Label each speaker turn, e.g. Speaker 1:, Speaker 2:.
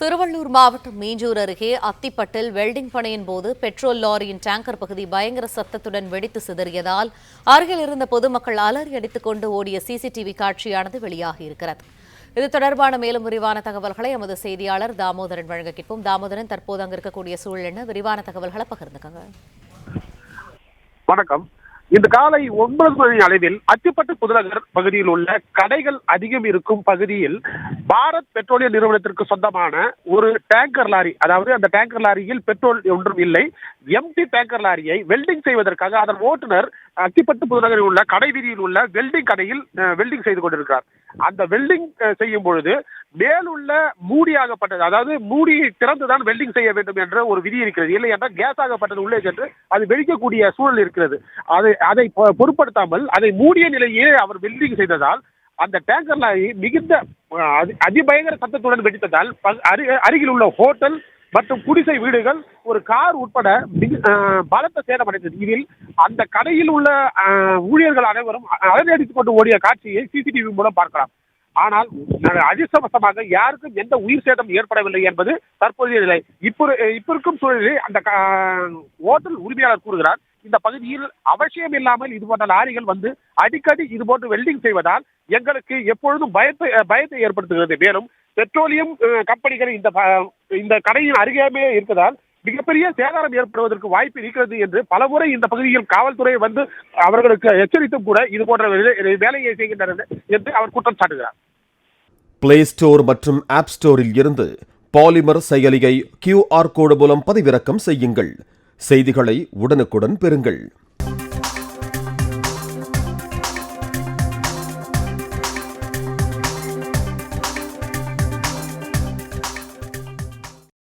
Speaker 1: திருவள்ளூர் மாவட்டம் மீஞ்சூர் அருகே அத்திப்பட்டில் வெல்டிங் பணியின் போது பெட்ரோல் லாரியின் டேங்கர் பகுதி பயங்கர சத்தத்துடன் வெடித்து சிதறியதால் அருகில் இருந்த பொதுமக்கள் அலறி அடித்துக் கொண்டு ஓடிய சிசிடிவி காட்சியானது வெளியாகியிருக்கிறது. இது தொடர்பான மேலும் விரிவான தகவல்களை எமது செய்தியாளர் தாமோதரன் வழங்க கேட்போம். தாமோதரன், தற்போது அங்கு இருக்கக்கூடிய சூழல் என்ன? விரிவான தகவல்களை பகிர்ந்துக்கங்க.
Speaker 2: வணக்கம். இந்த காலை 9 மணி அளவில் அத்திப்பட்டு புதுநகர் பகுதியில் உள்ள கடைகள் அதிகம் இருக்கும் பகுதியில் பாரத் பெட்ரோலிய நிறுவனத்திற்கு சொந்தமான ஒரு டேங்கர் லாரி, அதாவது அந்த டேங்கர் லாரியில் பெட்ரோல் ஒன்றும் இல்லை, எம்டி டேங்கர் லாரியை வெல்டிங் செய்வதற்காக அதன் ஓட்டுநர் அத்திப்பட்டு புதுநகரில் உள்ள கடை வீதியில் உள்ள வெல்டிங் கடையில் வெல்டிங் செய்து கொண்டிருக்கிறார். அந்த வெல்டிங் செய்யும் பொழுது மேலுள்ள மூடியாகப்பட்டது, அதாவது மூடி திறந்துதான் வெல்டிங் செய்ய வேண்டும் என்ற ஒரு விதி இருக்கிறது. இல்லை என்றால் கேஸ் ஆகப்பட்டது உள்ளே சென்று அது வெடிக்கக்கூடிய சூழல் இருக்கிறது. அதை பொருட்படுத்தாமல் அதை மூடிய நிலையே அவர் வெல்டிங் செய்ததால் அந்த டேங்கர் லாரி மிகுந்த அதிபயங்கர சத்தத்துடன் வெடித்ததால் அருகில் உள்ள ஹோட்டல் மற்றும் குடிசை வீடுகள், ஒரு கார் உட்பட பலத்த சேதமடைந்தது. இதில் அந்த கடையில் உள்ள ஊழியர்கள் அனைவரும் அலறடித்துக் கொண்டு ஓடிய காட்சியை சிசிடிவி மூலம் பார்க்கலாம். ஆனால் அதிர்ஷ்டவசமாக யாருக்கும் எந்த உயிர் சேதம் ஏற்படவில்லை என்பது தற்போதைய நிலை. இப்ப இருக்கும் சூழலில் அந்த ஹோட்டல் உரிமையாளர் கூறுகிறார், இந்த பகுதியில் அவசியம் இல்லாமல் இது போன்ற லாரிகள் வந்து அடிக்கடி இது போன்று வெல்டிங் செய்வதால் எங்களுக்கு எப்பொழுதும் பயத்தை ஏற்படுத்துகிறது. மேலும் பெட்ரோலியம் கம்பெனிகள் இந்த கடையின் அருகே இருப்பதால் மிகப்பெரிய சேதாரம் ஏற்படுவதற்கு வாய்ப்பு இருக்கிறது என்று பலமுறை இந்த பகுதியில் காவல்துறை வந்து அவர்களுக்கு எச்சரித்தும் கூட இது போன்ற வேலையை செய்கின்றனர் என்று அவர் குற்றம் சாட்டுகிறார்.
Speaker 3: பிளே ஸ்டோர் மற்றும் ஆப் ஸ்டோரில் இருந்து பாலிமர் செயலியை QR கோடு மூலம் பதிவிறக்கம் செய்யுங்கள். செய்திகளை உடனுக்குடன் பெறுங்கள்.